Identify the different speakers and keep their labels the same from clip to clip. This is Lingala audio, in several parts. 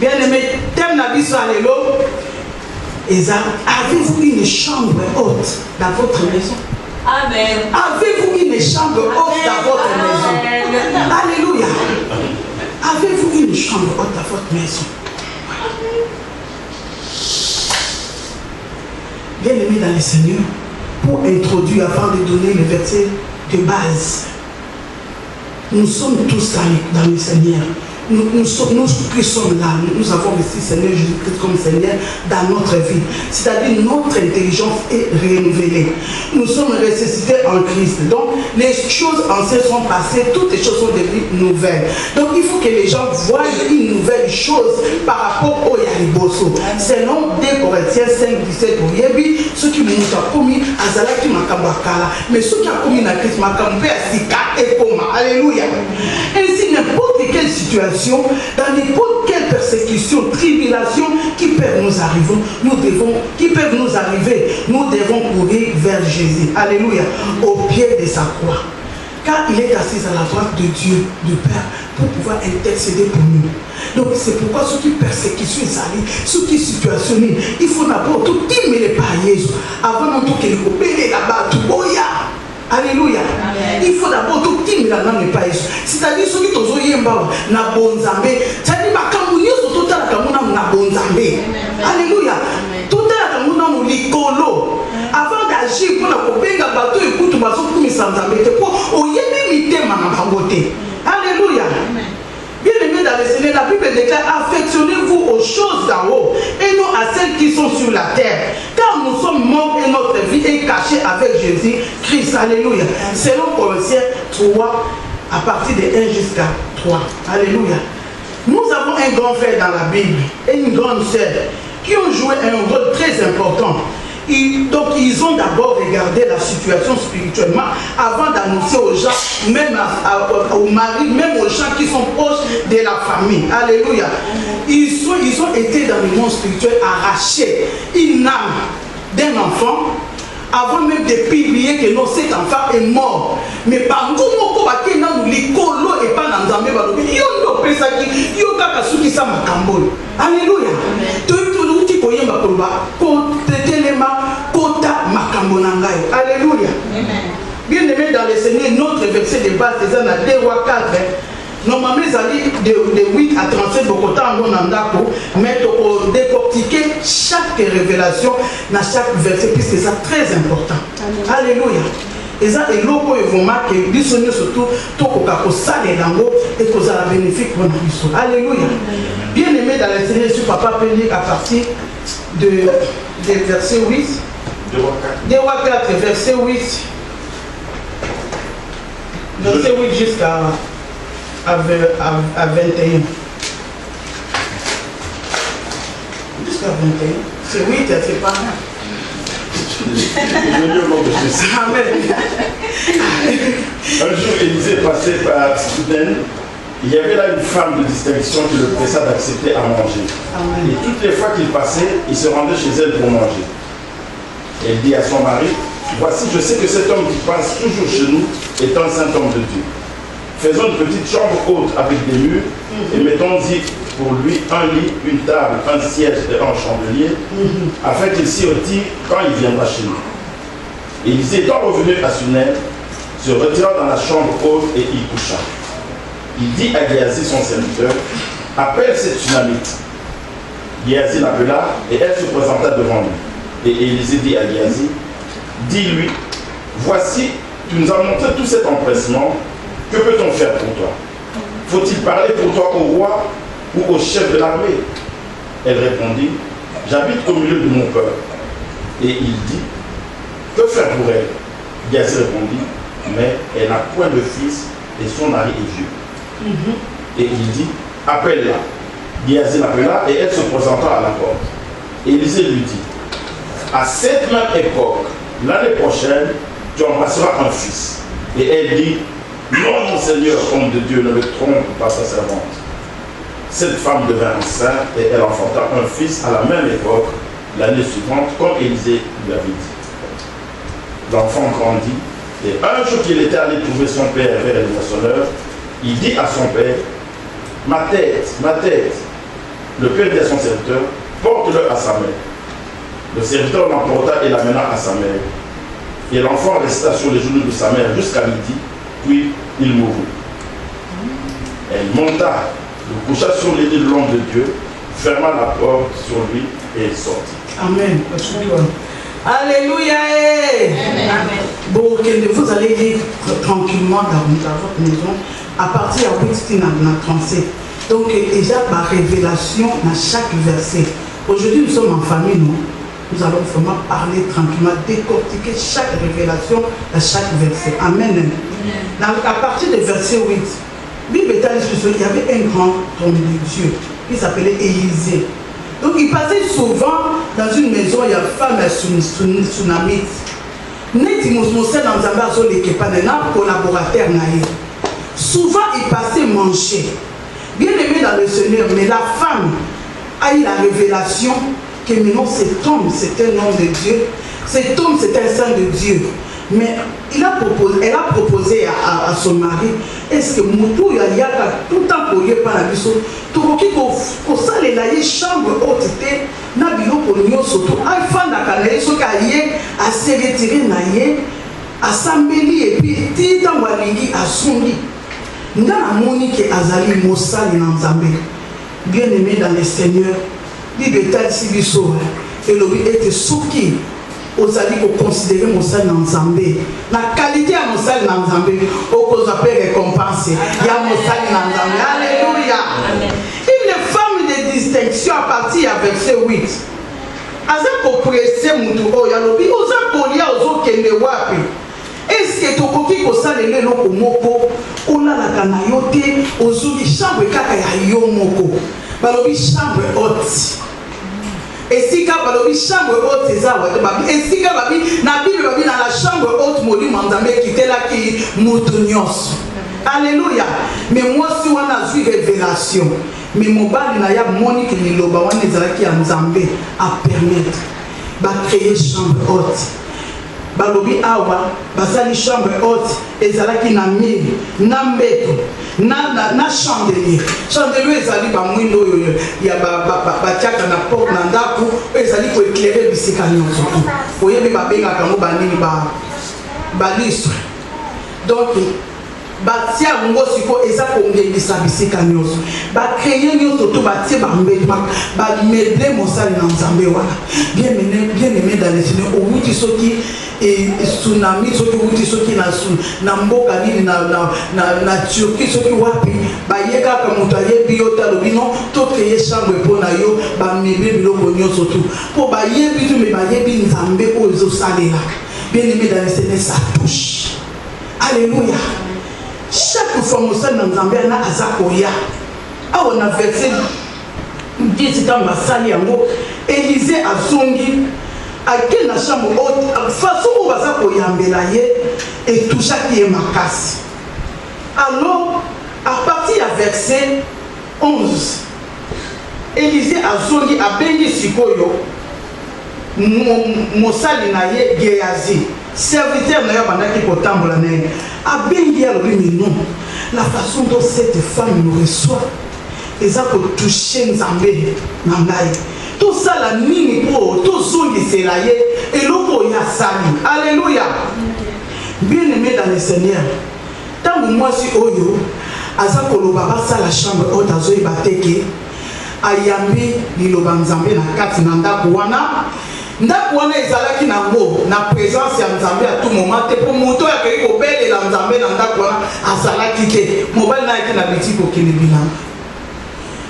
Speaker 1: Bien-aimé, thème la vie sur Allélo. Avez-vous une chambre haute dans votre maison?
Speaker 2: Amen.
Speaker 1: Avez-vous une chambre haute dans votre maison? Alléluia. Avez-vous une chambre haute dans votre maison? Bien-aimé dans le Seigneur, pour introduire, avant de donner le verset de base, nous sommes tous dans le Seigneur. Nous qui sommes là, nous avons ici Seigneur Jésus-Christ comme Seigneur dans notre vie. C'est-à-dire notre intelligence est renouvelée. Nous sommes ressuscités en Christ. Donc les choses anciennes sont passées, toutes les choses sont devenues nouvelles. Donc il faut que les gens voient une nouvelle chose par rapport au Yariboso. Selon 2 Corinthiens 5, 17, ceux qui m'ont commis à Zalaki Makambakala, mais ceux qui ont commis à Christ Makambé à Sika et Koma. Alléluia. Ainsi, n'importe quelle situation, dans n'importe quelle persécution, tribulation qui peuvent nous arriver, nous devons courir vers Jésus. Alléluia. Au pied de sa croix. Car il est assis à la droite de Dieu, du Père, pour pouvoir intercéder pour nous. Donc c'est pourquoi ceux qui persécutent, ceux qui situationnent, il faut d'abord tout tirer par Jésus. Avant de tout qu'il y là-bas, tout boya. Alléluia. Il faut d'abord tout tirer la langue par Jésus. C'est-à-dire ceux qui ont yemba na bonzambe, c'est-à-dire makamuni surtout la kamuna na bonzambe. Alléluia. Tout la kamuna mu likolo. Avant d'agir pour la kobenga bateau et pour tout bateau pour misanzambe, pour oyemi mitema na bangote. Alléluia. Bien-aimés dans le Seigneur, la Bible déclare: affectionnez-vous aux choses d'en haut et non à celles qui sont sur la terre. Car nous sommes morts et notre vie est cachée avec Jésus-Christ. Alléluia. Selon Colossiens 3, à partir de 1 jusqu'à 3. Alléluia. Nous avons un grand frère dans la Bible et une grande sœur qui ont joué un rôle très important. Donc ils ont d'abord regardé la situation spirituellement avant d'annoncer aux gens, même aux maris, même aux gens qui sont proches de la famille. Alléluia. Ils ont été dans le monde spirituel arrachés une âme d'un enfant avant même de publier que non, cet enfant est mort. Mais par contre, alléluia. Alléluia. Bien aimé dans le Seigneur, notre verset de base, c'est dans 2 Rois 4. Normalement, ils allaient de 8 à 37 beaucoup de temps, mais pour décortiquer chaque révélation dans chaque verset, puisque c'est très important. Alléluia. Et ça, et l'eau ils vont marquer, ils sont surtout, tout au ça les langues et que ça bénéfique pour nous. Alléluia. Bien aimé dans le Seigneur, sur Papa peut lire à partir de verset 8. 2 Rois 4, verset 8. Verset 8 jusqu'à 21. Jusqu'à 21. C'est 8, c'est pas rien.
Speaker 3: Amen. Un jour, Élisée passait par Soudaine. Il y avait là une femme de distinction qui le pressa d'accepter à manger. Amen. Et toutes les fois qu'il passait, il se rendait chez elle pour manger. Elle dit à son mari: voici, je sais que cet homme qui passe toujours chez nous est un saint homme de Dieu. Faisons une petite chambre haute avec des murs et mettons-y pour lui un lit, une table, un siège et un chandelier, afin qu'il s'y retire quand il viendra chez nous. Élisée étant revenu à Sunem, se retira dans la chambre haute et y coucha. Il dit à Géasi son serviteur: appelle cette Sunamite. Géasi l'appela et elle se présenta devant lui. Et Élisée dit à Géasi: dis-lui, voici, tu nous as montré tout cet empressement. Que peut-on faire pour toi? Faut-il parler pour toi au roi ou au chef de l'armée? Elle répondit: j'habite au milieu de mon peuple. Et il dit: que faire pour elle? Géasi répondit: mais elle n'a point de fils et son mari est vieux. Et il dit: appelle-la. Géasi l'appela et elle se présenta à la porte. Élisée lui dit: à cette même époque, l'année prochaine, tu embrasseras un fils. Et elle dit: non, mon Seigneur, homme de Dieu, ne me trompe pas sa servante. Cette femme devint enceinte et elle enfanta un fils à la même époque, l'année suivante, comme Élisée lui avait dit. L'enfant grandit et un jour qu'il était allé trouver son père vers le moissonneur, il dit à son père: ma tête, ma tête. Le père dit à son serviteur, porte-le à sa mère. Le serviteur l'emporta et l'amena à sa mère. Et l'enfant resta sur les genoux de sa mère jusqu'à midi, puis il mourut. Elle monta, le coucha sur les de l'homme de Dieu, ferma la porte sur lui et sortit.
Speaker 1: Amen. Alléluia. Amen. Bon, vous allez lire tranquillement dans votre maison à partir de 8:37. Donc, déjà par révélation dans chaque verset. Aujourd'hui, nous sommes en famille, non? Nous allons vraiment parler tranquillement, décortiquer chaque révélation dans chaque verset. Amen. À partir du verset 8, Bible il y avait un grand homme de Dieu qui s'appelait Élisée. Donc il passait souvent dans une maison, il y a une femme tsunamite. Net il dans un collaborateur. Souvent il passait manger. Bien aimé dans le Seigneur, mais la femme a eu la révélation que maintenant cet homme c'est un homme de Dieu. Cet homme c'est un saint de Dieu. Mais elle a proposé à son mari, est-ce que Moutou y a tout le temps pour lui par la biso, tout qui pour ça les laïcs chambre haute na bilo pour nous surtout un fan d'akanaï ce qu'il a se retirer naïe à s'embellir et puis tita walingi à songi ndana monique azali mosali na nzambe bien aimé dans le Seigneur libétal sibiso et l'obi était souki osali ko considérer mosali na nzambe la qualité à mosali na nzambe okoza pe récompense ya mosali na nzambe. Alléluia. Une femme de distinction à partir à verset 8 aza ko presser mutu o ya lobi oza kolia ozo kende wapi. Est-ce que tokoki kosalela eloko moko olalaka na yo te ozuli chambre kaka ya yo moko balobi chambre haute. Esika balobi chambre haute ezawa te babi esika babi na Bible babi na la chambre haute molimo nzambe kitelaki mutu nyonso. Alléluia. Mais moi si on a vu révélation mais mobali na ya monique liloba wana ezalaki ya nzambe a permettre ba créer chambre haute. Balobi awa basali chambre haute ezalaki na mire na mbeto na chandelier ezali ba mwindo oyo ya batiaka na porte na ndako ezali ko éclairer bisika nyonso oyebi babengaka ngo banini ba listre. Donc batia ngo siko eza kongengisa bisika nyonso ba créer nyonso to batie ba meble mosali na nzambe wana bien aimé dans le Seigneur outi soki et tsunami soki outi soki na mboka nini na Turquie soki wapi bayeka ka mutu ayebi yo talobi non to créer chambre po na yo ba meble biloko nyonso to po bayebi to me bayebi nzambe o ezosalela. Bien aimé dans le Seigneur, ça touche. Alléluia. Chaque fois que nous sommes dans un azakoya, on a versé 10 ans Massali Yango, Élisée a zongi, à quelle la chambre haute, façon où Azakoya Mbelaye, et tout ça qui est ma casse. Alors, à partir du verset 11, Élisée a zongi, a béni Sikoyo, Mossali Naye, Géazi. Serviteur n'a pas qui peut tambour a bien dit à lui non la façon dont cette femme nous reçoit les a pour toucher Nzambe Nangai tout ça la nini pour tout son qui s'est là et l'autre y a sali. Alléluia. Bien aimé dans le Seigneur tant que moi si oyo azakolo baba ça la chambre haute azoy bateke ayambi liloba Nzambe na kati na ndako wana ndako wana ezalaki nango na présence ya Nzambe à tout moment te po moto ya kei ko belela Nzambe na ndako wana azalaki te mobali na yaki na bitiko kene bilanga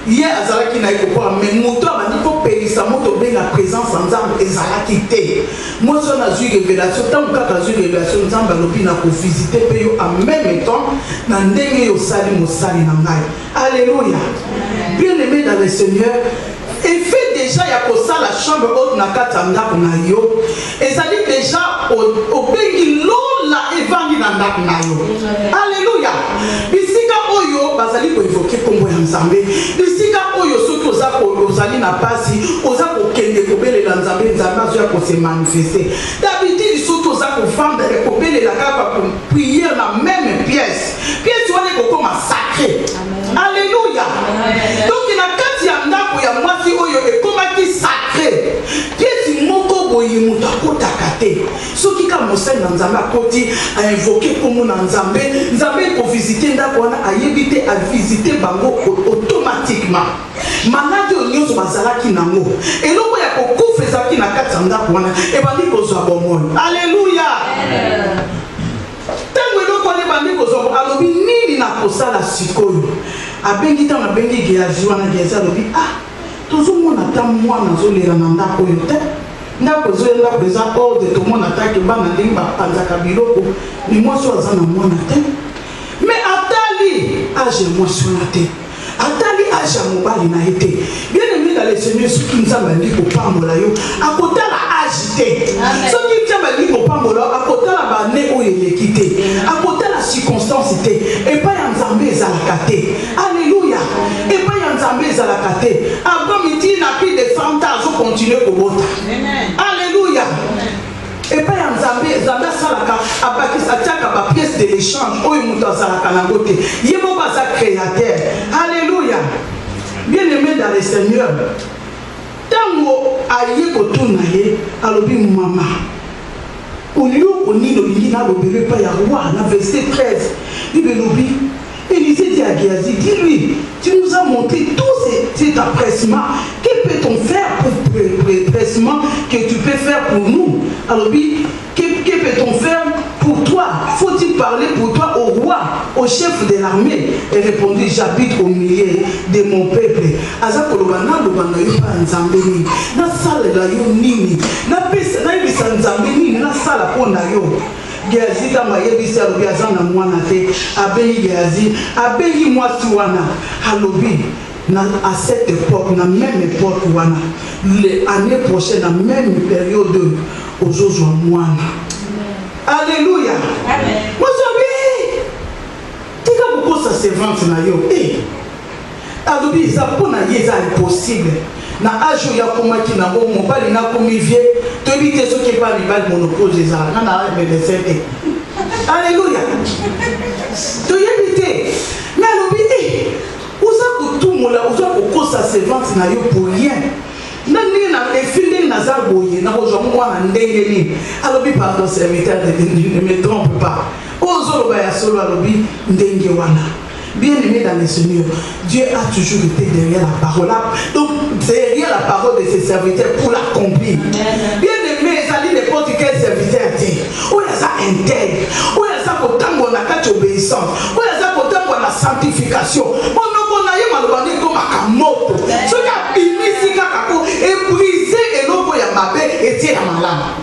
Speaker 1: ye azalaki na yeko kwa mais moto abandi ko pelisa moto be la présence ya Nzambe ezalaki te. Moi so na zui révélation tant kaka zui révélation Nzambe alobi na ko visiter pe yo en même temps na ndenge yo sali mosali na ngai. Alléluia. Bien aimé dans le Seigneur, et fait déjà ya kosa la chambre haute na kata ndako na yo ezali déjà au bengi lola evangi na ndako na yo. Alléluia. Bisika oyo bazali ko évoquer kombo ya Nzambe bisika oyo soki ozali na pasi oza ko kende ko belela Nzambe azo ya ko se manifester d'habitude soki oza ko vendre ko belela kaka pour prier na même pièce wana ko koma sacré. Alléluia. Donc na kati ya ndako ya soki ka mosali na nzambe akoti ainvoke komo na nzambe ko visiter ndako wana ayebi te avisite bango automatiquement maladi oyo nyonso bazalaki nango eloko ya kokufa ezalaki na kati ya ndako wana ebandi kozwa bomoi. Alleluya. Ntango eloko wana ebandi kozwa alobi nini na kosala sikoyo abengi ntango abengi Gehazi wana Gehazi alobi tozomona ata mwana azolera na ndako oyo te ndako ezoya ndako eza orde tomona atake bana ndenge bapanzaka biloko ni mwasi oyo aza na mwana te me atali age mwasi wana te atali age ya mobali na ye te bien aimé dans le Seigneur soki nzambe alingi kopambola yo akotala age te soki nzambe alingi kopambola yo akotala bane oyo eleki te akotala circonstance te epai ya nzambe ezalaka te. Alléluia. Epai ya nzambe ezalaka te Abraham iti na plus de 100 ans azokontinue kobota. Alléluia. Epai ya nzambe asalaka atiaka bapièce de l'échange oyo moto azalaka nango te ye moko aza créateur. Alléluia. Bien aimé dans le Seigneur, tango aye kotuna ye alobi mama olio nini olingi nalobelo epai ya roi na verset 13 libelobi Élisée dit à Gehazi, dis-lui, tu nous as montré tout cet empressement. Que peut-on faire pour l'empressement que tu peux faire pour nous? Alors, que peut-on faire pour toi? Faut-il parler pour toi au roi, au chef de l'armée? Et répondit, j'habite au milieu de mon peuple. Azakolobana lobana yo pa nzambe ni. Na sala la yo nini. Na pesa na ibisa nzambe nini na sala pona yo. Gehazi kama yebisi alobi aza na mwana te abengi Gehazi abengi mwasi wana alobi à cette époque na même époque wana l'année prochaine na même période ozozwa mwana. Alléluia. Mozobi tika kokosa servante na yo alobi eza mpona ye eza impossible na âge ya komaki na ngo mobali na komi vie toyebi te soki epa mibali monopause ezala na médecin te. Alléluia. Toyebi te mais alobi oza kotumola oza kokosa servante na yo pour rien na ndenge na efi ndenge naza boye na kozwa mwana ndenge nini alobi pardon serviteur ne me trompe pas ozoloba ya solo alobi ndenge wana. Bien aimé dans le Seigneur, Dieu a toujours été derrière la parole. Donc, derrière la parole de ses serviteurs pour l'accomplir. Bien aimé, ça dit n'importe quel serviteur. Où il y a ça intègre, où il y a ça pour tango na kati obéissance, où il y a ça pour tango na sanctification. On a eu malobani comme à moto. Ce qui a fini, c'est et brisé et l'eau pour y amaber et tirer la malade.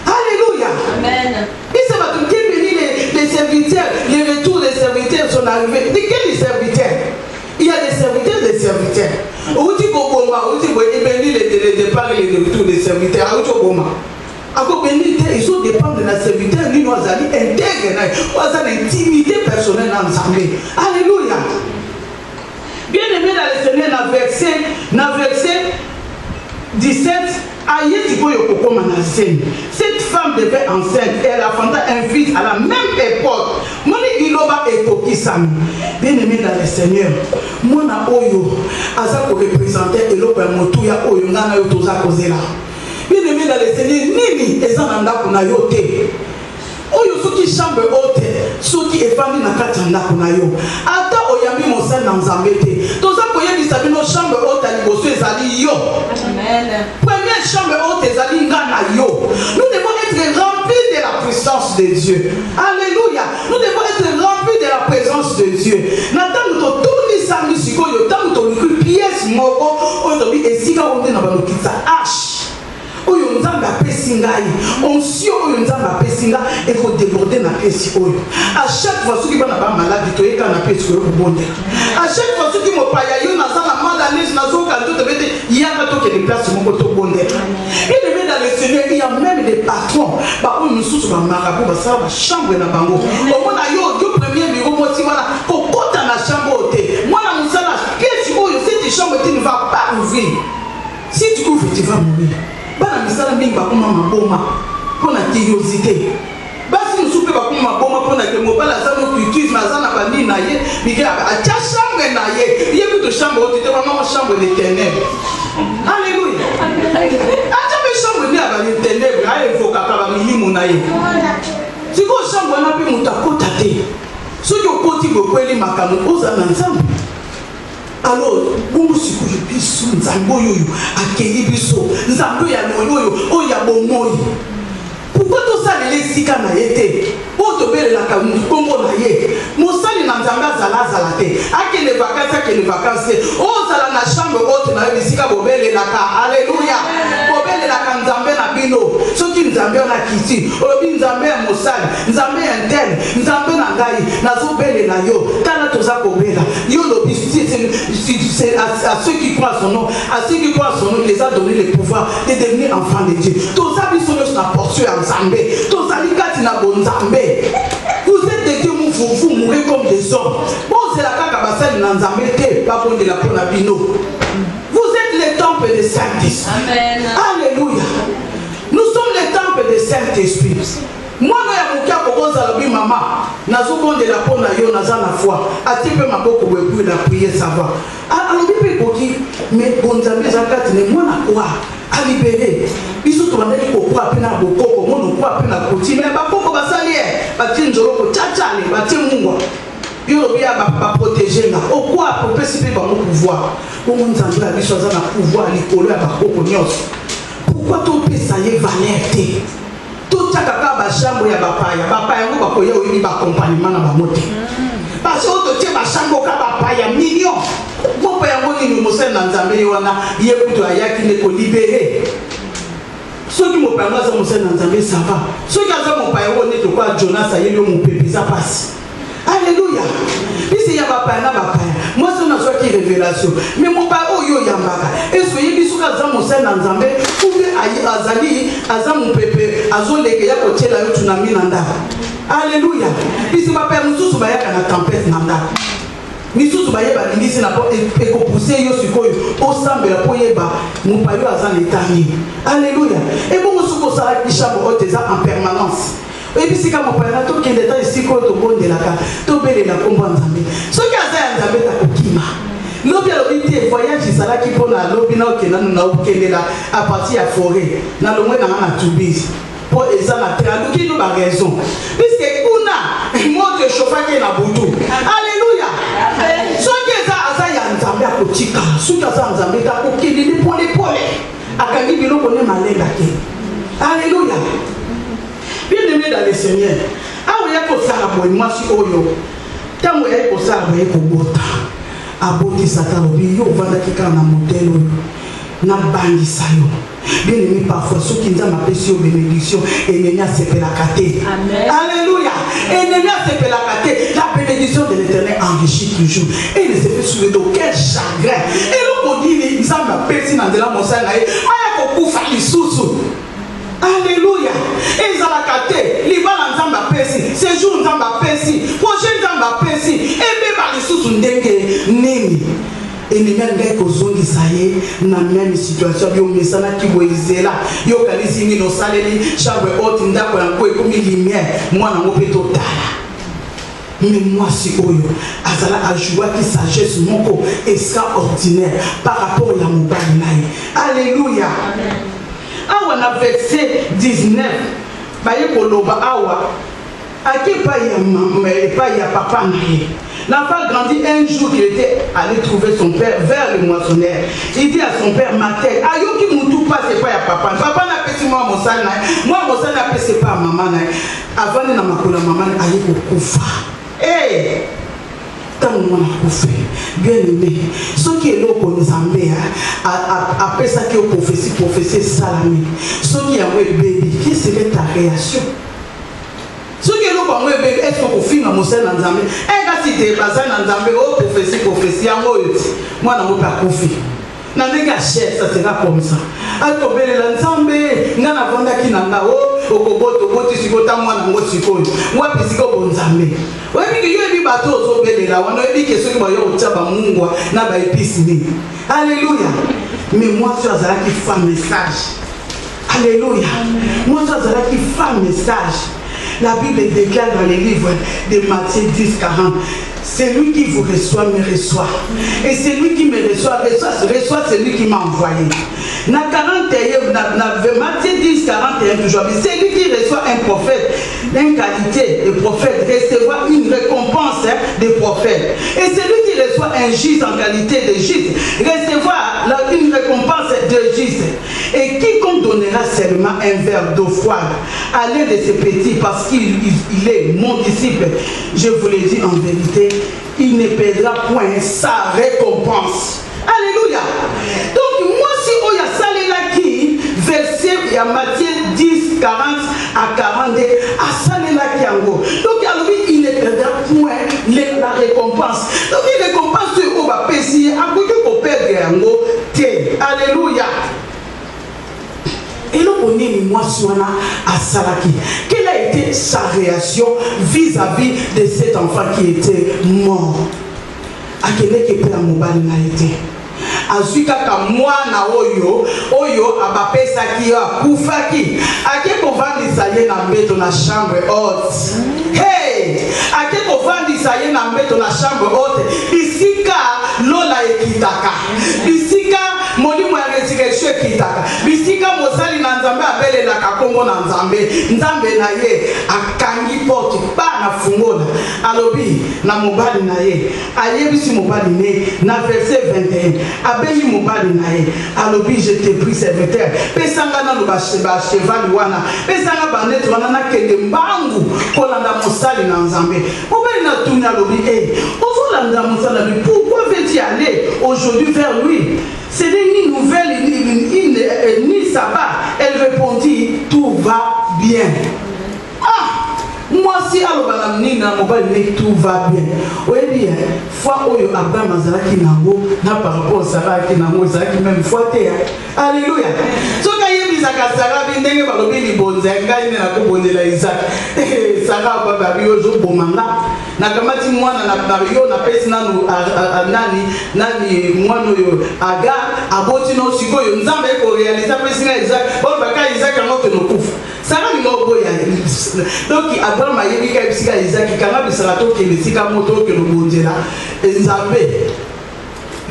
Speaker 1: Alléluia. Amen. Et ça va tout bénir les serviteurs, les retours des serviteurs sont arrivés. De quels serviteurs? Il y a des serviteurs. Où tu bénis les départs et les retours des serviteurs. Ils sont dépendants de la serviteur, nous avons intègre, nous avons intimité personnelle ensemble. Alléluia. Bien aimé dans le Seigneur, dans verset 17, cette femme devait enceinte et elle enfanta un fils à la même époque. Bien aimé dans le Seigneur, mona oyo aza ko représenter eloko ya motu ya oyo ngana yo toza kozela. Bien aimé dans le Seigneur, nini ezana ndako na yo te. Oyo soki chambre haute, soki efandi na kati ya ndako na yo. Ata oyambi mosali na nzambe te. Toza koyebisa bino chambre haute liboso ezali yo. Amen. Première chambre haute ezali ngana yo. Nous devons être remplis de la puissance de Dieu. Alléluia. Nous devons être remplis de la présence de Dieu. Nathan to tourni sami sikoyo tango to luku pièce moko oyo to bi esika onde na balokitsa H. Oyo nzambe apesi ngai onction oyo nzambe apesi nga eko déborder na pièce oyo. À chaque fois soki bana ba malade to eka na pièce oyo kobonde. À chaque fois soki mopaya yo na zana mandalise na zoka to tebete yaka to ke des places moko to bonde. Et le dans le Seigneur il y a même des patrons ba on nous sous ba marabout ba ça ba chambre na bango. Au moins yo du premier bureau moti wana ko kota na chambre hôtel. Moi na musala pièce oyo cette chambre tu ne vas pas ouvrir. Si tu ouvres tu vas mourir. Bana misala mingi bakoma maboma pona curiosité basi musupe bakoma maboma pona ke mobala za no cultisme azana bandi na ye bige acha chambre na ye ye kuto chambre haute te wana chambre de ténèbres. Alléluia. Acha be chambre Aujourd'hui, à la ténèbre, il faut qu'à si vous chambres, on a pu monter à côté. Si vous côté, vous pouvez les macaron, vous avez ensemble. Alors, vous vous souvenez de Bissou, Zambo Yoyo, Akeli Bissou, Zambo Yamoyo, Oyabomoy. Pourquoi tout ça, les Sika n'a été? Pour te belle la Kamou, Combo Naye, Moussali Nanzamba Zala Zalate, Ake les vacances, oh, Zala na chambre haute, na Sika Bobel et la Ka, Alléluia, Bobel et la Kanzambe na Bino, ceux qui Nzambe na Kiti, Obi Nzambe Moussali, Nzambe Intel, Nzambe Nangaï, Nazo Belle et la Yo, Tana Toza Bobela, Yo Lobi, c'est à ceux qui croient son nom, à ceux qui croient son nom, il les a donné le pouvoir de devenir enfants de Dieu. Toza Bissonus n'a porté à Nzambe, Toza Likati na Bonzambe. Vous êtes des dieux, vous mourrez comme des hommes. Bon, c'est la Kakabassal Nanzambe, pas bon de la Ponabino. Vous êtes les temples des Saint-Esprit. Amen. Alléluia. Nous sommes les temples des Saint-Esprit. Moi, je suis maman. Nazo de la pona yo naza na foi. Atipe maboko webu na prier ça va. Alors bibi koki mais bonzambe zakati ne mwana kwa a libéré. Biso to bandeli ko kwa pena bokoko mono kwa pena koti mais bakoko basalie bati njoro ko tchatchale bati mungwa. Yo bia ba protéger na au quoi pour participer dans mon pouvoir. Pour bonzambe la biso za na pouvoir likolo ya bakoko nyos. Pourquoi tout peut ça y valerté? Tout ça kaka ba chambre ya bapaya ngo bakoya oyibi ba accompagnement na ba moté parce que to tie ba chambre ka bapaya million mo pa yango ni mo sen na Nzambe wana ye kuto ayaki ne ko libérer soki mo pa ngo za mo sen na Nzambe ça va soki aza mo pa yango ne to kwa Jonas ayeli mo pepe ça passe. Alléluia. Puis ya bapaya na bapaya moi c'est na soki révélation mais mon pa oyo yambaka et soyi bisuka za mo sen na Nzambe kumbe ayi azali azamu pepe azoleke ya kotiela yo tsunami na ndako. Alléluia. Bisi bapaya mususu bayaka na tempête na ndako misusu bayeba lingisi na po ekopousse yo sikoyo osambela po yeba mopayo aza letani. Alléluia. Et bon musuko sala kishambo oteza en permanence. Et puis si comme papa to kende ta sikoyo to bondelaka to belela komba Nzambe soki aza ya Nzambe ta kokima lobi alobite voyage ezalaki mpona lobi na okenda na okendela à partir ya forêt na longwe na na tubisi po eza na te aluki no ba raison puisque kuna moto echauffaki na butu. Alléluia. Soki aza ya Nzambe akotika soki aza Nzambe ta kokendeli pole akangi biloko ne malenga te. Alléluia. Bien aimé dans le Seigneur, ah oui, il faut ça la bonne moi si oyo. Tant que il faut ça la bonne kobota. Aboti Satan obi yo vanda kika na modèle oyo. Na bangi sayo. Bien aimé parfois ceux qui nous ont appelé aux bénédictions ennemi a sepé la kate. Amen. Alléluia. Ennemi a sepé la kate. La bénédiction de l'Éternel enrichit toujours. Et il se fait soulever de quel chagrin. Et l'on dit ils ont appelé dans de la montagne. Aya kokufa lisusu. Alléluia. Et Zalakate, Libala Nzamba Pesi, séjour Nzamba Pesi, prochain Nzamba Pesi, et même par les sous Ndenge Nemi. Et les mêmes gars qui ont dit na même situation, yo mesana ki boizela, yo kalizini no saleli, chambre haute ndako na ko ekomi lumière, moi na mopeto tala. Mais moi si oyo, azala ajoua qui sagesse moko extraordinaire par rapport à mobali naï. Alléluia. Amen. Awa na verset 19 baye koloba awa ake pa ya papa naye. L'enfant grandit un jour, il était allé trouver son père vers le moissonneur. Il dit à son père Matel, ayoki mutu pas c'est pas ya papa. Papa n'a pas si moi mon sal naye. Moi mon sal n'a pas c'est pas maman naye. Avant na makola maman aye kokufa. Eh tant mon akufa. Bien aimé. Ce qui est là pour Nzambe après ça qui est prophétie salami. Ce qui a ouais bébé, quelle serait ta réaction? Ce qui est là pour moi bébé, est-ce que vous finissez mon sel dans Nzambe? Eh quand si tu es passé dans Nzambe, oh prophétie en moi moi na mo pas confi. Na nega chef ça sera comme ça. Atobele la Nzambe, ngana vonda ki nanga o okoboto boti sikota mwana ngo sikoyo. Mwa pisiko bonzambe. Webi ki yebi bato ozobele la wana yebi ke soki ba yo utaba Mungu na ba episi ni. Alléluia. Mais moi tu as qui fait message. Alléluia. Moi tu as qui fait message. La Bible déclare dans les livres de Matthieu 10:40. C'est lui qui vous reçoit, me reçoit. Et c'est lui qui me reçoit, reçoit celui qui m'a envoyé. Na 41, Matthieu 10, 41 toujours. C'est lui qui reçoit un prophète, une qualité de prophète, recevoir une récompense de prophète. Et celui qui reçoit un juste en qualité de juste, recevoir une récompense de juste. Et quiconque donnera seulement un verre d'eau froide à l'un de ces petits, parce qu'il est mon disciple, je vous le dis en vérité, il ne perdra point sa récompense. Alléluia. Donc moi si on y a salé là qui verset il y a Matthieu 10 40 à 42 à salé là qui en gros. Donc alors il ne perdra point la récompense. Donc il récompense ce qu'on va payer à côté qu'on perd en gros. Alléluia. Et là, on est moi sur à Salaki. Quelle a été sa réaction vis-à-vis de cet enfant qui était mort? À quel est que la mobile n'a été? Azuka ka mwana oyo abapesaki yo akufaki ake kovandisa ye na mbeto na chambre haute. Hey, ake kovandisa ye na mbeto na chambre haute bisika lola ekitaka, bisika molimo ya resurrection ekitaka, bisika mosali na nzambe abelelaka kombo na nzambe na ye akangi porte ba na fungola alobi na mobali na ye ayebisi mobali ne na verset 21 abeli mobali na ye alobi je te prie serviteur pesanga na lo ba cheval wana pesanga banete wana na kende mbangu kolanda mosali na nzambe mobali na tuni alobi ozolanda mosali pourquoi veux-tu aller aujourd'hui vers lui? C'est une nouvelle ni sabbat. Elle répondit tout va bien. Moi si alobana nina mobile tout va bien. Oui bien, fois oyo Abraham azalaki nango na par rapport Sarah ki nango azalaki même fois te. Alléluia. Soka yebisaka Sarah bindenge balobi libonza ngai ne na kobondela Isaac. Sarah baba biyo zo bomanga. Na kamati mwana na yo na pesi nanu nani mwana yo aga aboti no sikoyo nzambe ko réaliser pesi na Isaac. Bon baka Isaac ngoto no kufa. Sarah ni moko ya. Donc Abraham ayebi ka bisika Isaac kanga bisaka to ke bisika moto ke no bonjela nzambe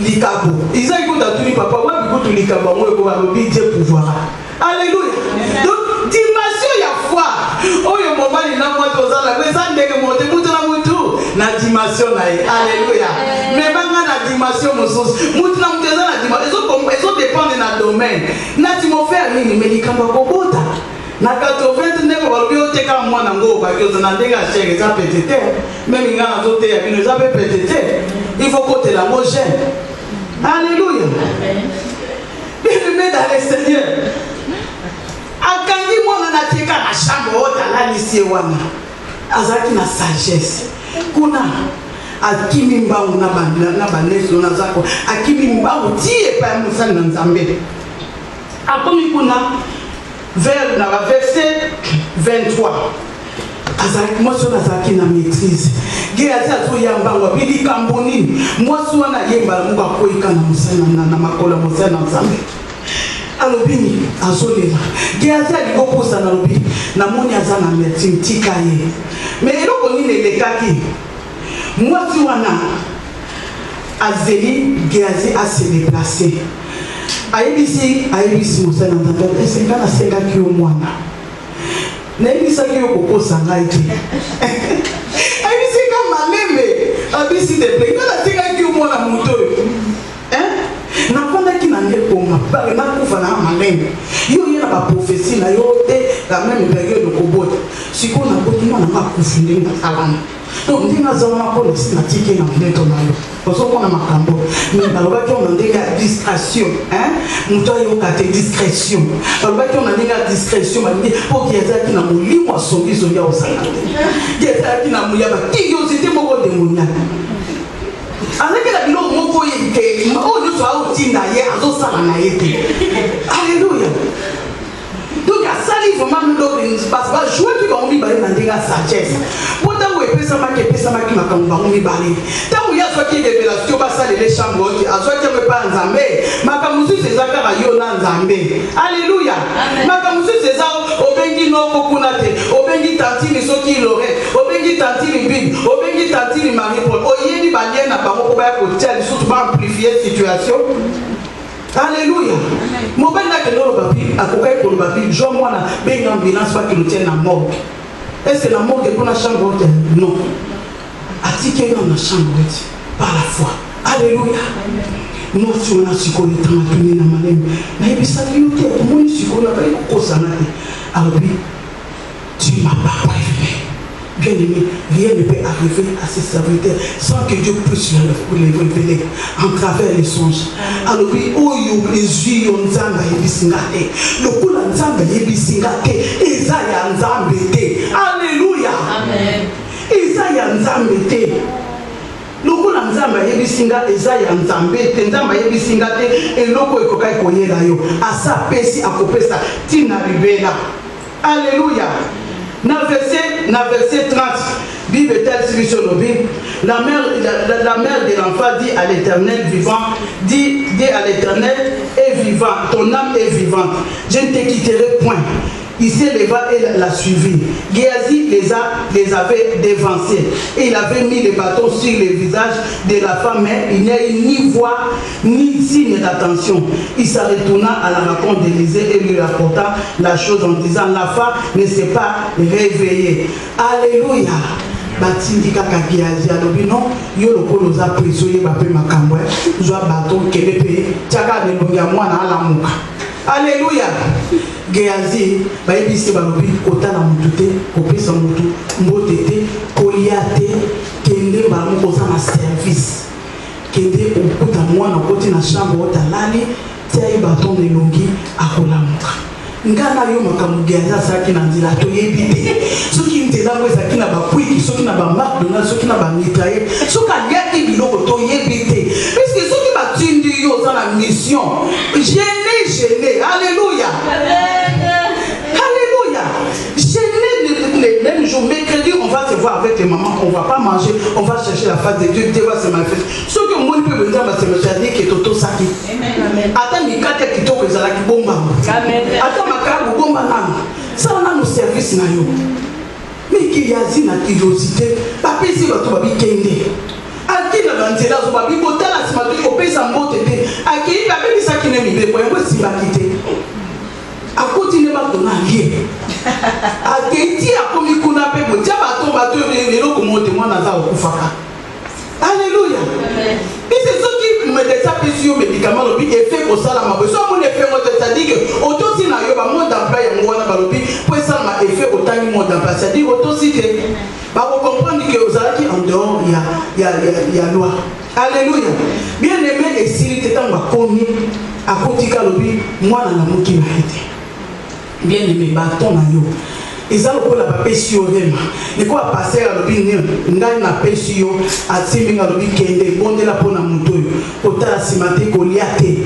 Speaker 1: likabo. Isaac ko datuni papa wa biko to likabo mo ko ba lobi Dieu pouvoir. Alléluia. Donc dimension ya foi. Oyo mobali na mo to zala ko sandeke mote mutu na mutu na dimension na ye. Alléluia. Mais banga na dimension mosusu mutu na mutu na dimension eso dépend na domaine. Na timo faire nini mais likamba ko bota. Na 80 ndeko balobio teka mwana ngo bakioza na ndenga cheke za petete même ngana zote ya bino za petete il faut côté la mogène. Alléluia. Bien-aimé dans le Seigneur. Akangi mwana na teka na chambre haute la lycée wana azaki na sagesse kuna akimi mbangu na baneso na zako akimi mbangu tie pa musana na nzambe akomi kuna vers na verset 23 azaki moso nazaki na maîtrise geazi azoyamba bidi kamboni moso wana yemba muka koika na musana na makola musana na nzambe alobini azolela geazi alikoposa na lobi na moni aza na médecine tika ye mais eloko nini elekaki mwasi wana azeli geazi ase déplacer ayebisi mosala na nzambe esenga nasengaki yo mwana nayebisaki yo kokosa ngai te ayebisika malembe abisi te mpe nga nasengaki yo mwana moto oyo nakondaki na ndekonga nakufa na malembe yo ye na baprofesi na yo te la même période okobota sikoyo naboti mwana nga akufi ndenge nasalana donc ndenge azalana mpo natike na mbeto na yo ozomona makambo balobaki ona ndenge ya distraction moto ayoka te discrétion balobaki ona ndenge ya discrétion balingi mpo ki ezalaki na molimo asongisongi ya osala te ki ezalaki na moya bakiriosité moko demoniaka azakela biloko moko ye te oyo nyonso aotinda ye azosala na ye te. Alléluia. Donc asali vraiment parce que jouer qui va mibale na ndenge sagesse pota wo epesamaki makambo bango mibale ntango ye azwaki révélation basalele chambre ote azwaki yango epa nzambe makambo mosusu eza kaka yo na nzambe. Alléluia. makambo mosusu eza obengi noko kuna te obengi tantini soki ilore obengi tantini bible obengi tantini marie paul oyebi balie na bango po baya kotia lisusu baamplifie situation. Alléluia. Mon ben là que nous papi à coquet pour le papi, je moi na ben ambulance pas qui nous tienne à mort. Est-ce que la mort est pour la chambre? Non. Attiqué dans la chambre par la foi. Alléluia. Nous si on a su qu'on est en train de na malem. Na ibisa kiyote mon si qu'on a pas ko sanate. Alors tu m'as pas prévenu. Bien aimé, rien ne peut arriver à ses serviteurs sans que Dieu puisse les révéler en travers les songes. Alors oui, oh yo les yeux on zamba yebisingate. Le coup la zamba yebisingate. Isaiah nzambete. Alléluia. Amen. Isaiah nzambete. Le coup la zamba yebisinga Isaiah nzambete. Nzamba yebisingate. Et loko ekokai koyela yo. Asa pesi akopesa tina ribela. Alléluia. Dans verset 30, Bible est-elle sur le Bible, la mère de l'enfant dit à l'Éternel vivant, dit à l'Éternel est vivant, ton âme est vivante, je ne te quitterai point. Il s'est levé et l'a suivi. Géasi les avait dévancés et il avait mis les bâtons sur le visage de la femme, mais il n'y a eu ni voix ni signe d'attention. Il se retourna à la rencontre d'Élisée et lui rapporta la chose en disant la femme ne s'est pas réveillée. Alléluia. Batindi kaka Géasi alobi non yo lokolo za prisonnier bape makambo zo bato kelepe tchaka de bonga mwana ala muka. Alléluia. Géasi bayebisi balobi kotala mutu te kopesa mutu mbote te kolia te kende bango koza na service kende okuta mwana koti na chambre otalali tia baton elongi akolamuka ngana yo makambo Géasi asaki na nzela toyebi te soki nzela ngo ezaki na bakwiki soki na baMcDonald soki na bamitraye soki aliaki biloko toyebi te puisque soki batindi yo oza na mission gêné. Alléluia. Alléluia. Gêné même jour mercredi on va se voir avec les mamans, on va pas manger, on va chercher la face de Dieu, Dieu va se manifester. Ce que moi peut venir à se dire que toto saki. Amen. Attends mikate kitoko ezalaki bomba. Amen. Attends makabu bomba nana. Ça on a nos services na yo. Mais Géasi na curiosité, papi si bato babi kende. Aki na banzela zo babi botala si bato kopesa mbote te. Aki babi bisaki ne mibe ko yango si bakite. Akoti ne bato na lié. Aketi akomi kuna pe bo tia bato lelo komote mwana za okufaka. Alléluia. Et c'est ce qui me désappuie sur médicaments lobi effet ko sala ma besoin mon effet mo c'est-à-dire que autosi na yo ba mo d'emploi ya ngwana ba lobi pour ça ma effet otani mo d'emploi c'est-à-dire autosi que ba ko comprendre que ozalaki en dehors ya loi. Alléluia. Bien aimé et si tu t'en va komi akotika lobi mwana na moki na été. Bien aimé bâton na yo. Ils ont encore la papesio rema. Ne quoi passer à l'obin ngai na pesio a timinga lobi kende bonde la pona mutoyo. Kota simate koliate.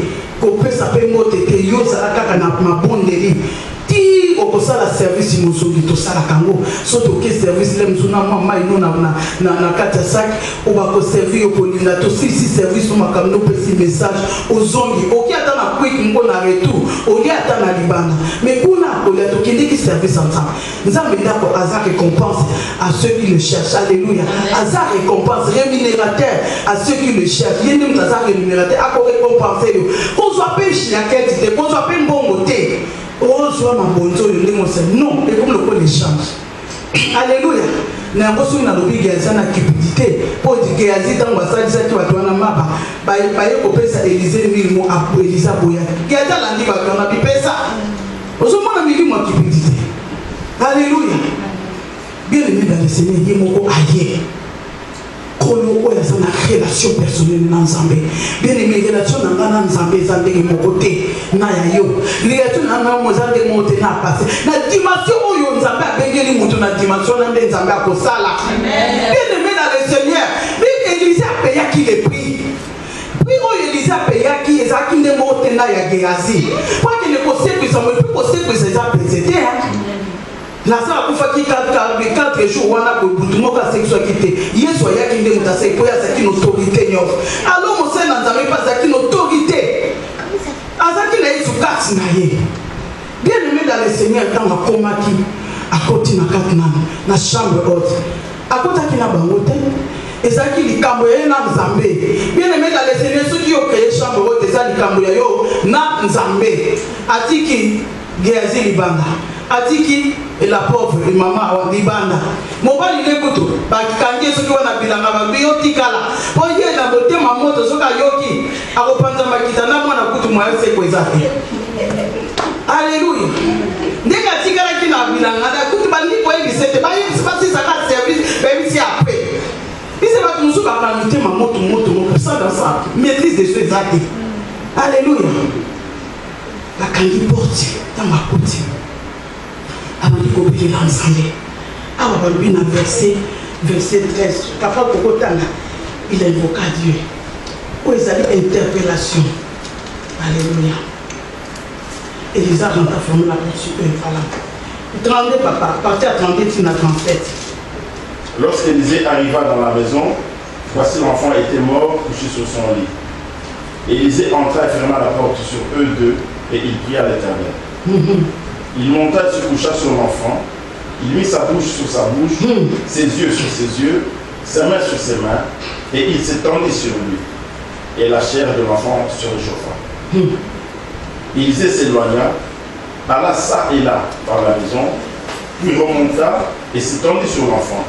Speaker 1: Ko pesa pe mote te yo sala kaka na mabondeli. Ti okosala service mosogi to sala kango. Soto ke service le msuna mama ino na kata sak o ba ko servir ko linda to si service ma kamno pesi message ozongi. Oki ata na quick ngo na retour. Oki ata na libana. Mais kuna ko le to kende ki service ensemble. Nzambe ndako aza récompense à ceux qui le cherchent. Alléluia. Aza récompense rémunérateur à ceux qui le cherchent. Yende mtaza rémunérateur a ko récompenser yo. Ko soit pêche ya kete te, ko soit pe mbongo te. Oh, soit ma bonne non, et comme le coup l'échange. Alléluia. Na ngoso na lobi Géasi na cupidité. Pour dire Géasi dans wasalisa tu watu na maba. Ba ko pesa Élisée milimo apo Elisa boya. Géasi la ndi ba na pesa. Oso mona milimo cupidité. Alléluia. Bien aimé dans le Seigneur, il moko aye. Koloko ya sana relation personnelle na Nzambe. Bien aimé relation na ngana Nzambe Nzambe ki mokote na ya yo. Relation na ngana Nzambe mokote na passé. Na dimension oyo Nzambe abengeli mutu na dimension na Nzambe akosala. Amen. Bien aimé dans le Seigneur, mais Élisée a payé qui les prix. Puis Élisée a payé qui ezaki nde mokote na ya Géasi. Pas que le conseil que ça me peut conseil que c'est ça pesé hein. Lazare akufaki 4 jours wana ko butumoka sexual kite Yesu ayaki nde mutase ko ya saki autorité nyof alors mo sena Nzambe pas saki autorité azaki na Yesu kati na ye bien aimé dans le Seigneur quand akomaki akoti na kati na chambre haute akotaki na bango te Et ça qui est cambré dans Zambé. Bien aimé dans les Seigneurs, ceux qui ont créé chambre, c'est ça qui cambré dans Zambé. Atiki, Géazi Libanda. Atiki, et la pauvre, et maman, Libanda. Mon père, il est couteau. Parce que ceux qui ont la bilanga, biotikala. Pour y aller dans le thème, ma moto, ce qu'a yoki, à reprendre ma kitana, moi, la couteau, moi, c'est quoi ça? Alléluia. Dès que tu as dit que bilanga, écoute, bah, ni quoi, il s'est pas si ça a service, même si après. Il s'est pas tout sur la qualité, ma moto, ça dans ça. Maîtrise de ce actes. Alléluia. La candy porte dans ma côté. Avant de couper l'ensemble. Avant de bien verset 13. Capable de côté il invoqua Dieu. Où ils allaient interpellation. Alléluia. Elisa rentre à former la porte sur eux. Voilà. 32 papa, parti à 32, tu n'as 37.
Speaker 3: Lorsqu'Élisée arriva dans la maison, voici l'enfant était mort, couché sur son lit. Élisée entra et ferma la porte sur eux deux, et il pria à l'Éternel. Il monta et se coucha sur l'enfant, il mit sa bouche sur sa bouche, ses yeux sur ses yeux, ses mains sur ses mains, et il s'étendit sur lui. Et la chair de l'enfant se réchauffa. Élisée s'éloigna, alla ça et là par la maison, puis remonta et s'étendit sur l'enfant.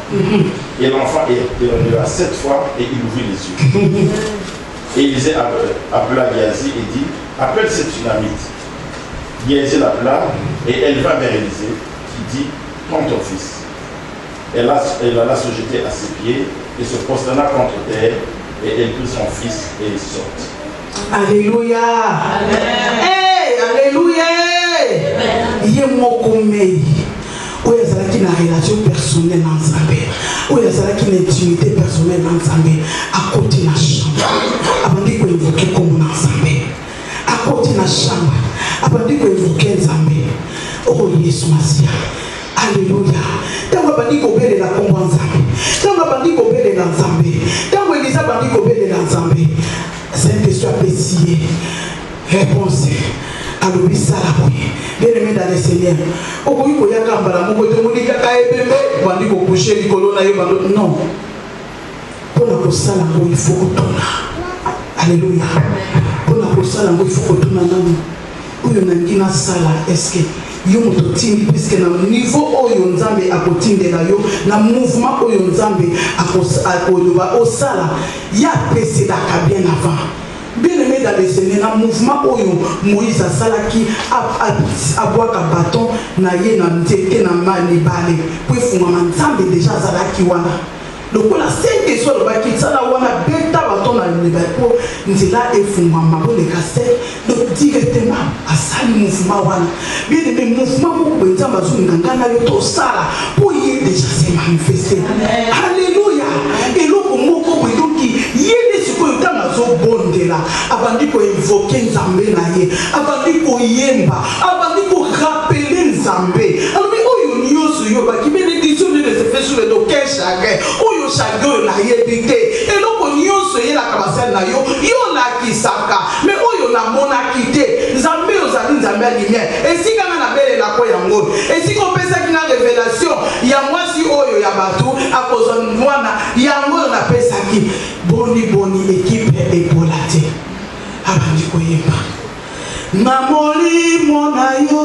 Speaker 3: Et l'enfant éternua 7 fois et il ouvrit les yeux. Et Élisée appela Géazi et dit, appelle cette Tsunamite. Géazi l'appela et elle va vers Élisée qui dit, prends ton fils. Elle alla se jeter à ses pieds et se prosterna contre terre et elle prit son fils et il sortit.
Speaker 1: Alléluia. Hey, alléluia. Yemokomei. Où il y a une relation personnelle dans Zambé, où il y a une intimité personnelle dans Zambé, à côté de la chambre, avant de évoquer comme dans Zambé, à côté de la chambre, avant de évoquer Zambé. Oh Jésus Massia, alléluia. Tant que bandi kobele la komba Zambé, tant que bandi kobele dans Zambé, tant que Elisa bandi kobele dans Zambé, c'est une question à pécier. Réponse. Alors, ça la oui. Bien aimé dans les Seigneurs. Au bout il y a un bala, mon côté, mon dit qu'à bandi ko coucher du colon na yobalo. Non. Pour la cosa la il faut que tourne. Alléluia. Pour la cosa la il faut que tourne nan. Où y en a une sala est-ce que yo mototini puisque na niveau oyo nzambe akotindela yo na mouvement oyo nzambe akoloba osala ya peseda ka bien avant. Bien aimé dans les Seigneurs, dans le mouvement où Moïse a salaki à boire un bâton, na ye na mteke na mani balé. Puis fuma nzambe déjà salaki wana. Donc la cinq soit le baki sala wana beta bâton na le pour nzela et fuma mabo le cassette. Donc directement à sali mouvement wana. Bien aimé mouvement où nzamba zu nganga yo to sala pour y déjà se manifester. Alléluia. Et l'autre mot ko qui yé ce que dans zo bondela abandi ko invoquer nzambe na ye abandi ko yemba abandi ko rappeler nzambe alors oyo nyoso yo ba ki bénédiction de se fait sur le dos quel chagrin oyo chagrin na ye bité et loko nyoso ye la kabasel na yo la kisaka mais oyo na mona kité nzambe ozali nzambe ya lumière et si kanga na bele la ko yango et si ko pesa ki na révélation ya mwasi oyo ya batu akozwa mwana yango na pesa ki boni équipe epolate abandi koyeba na molimo na yo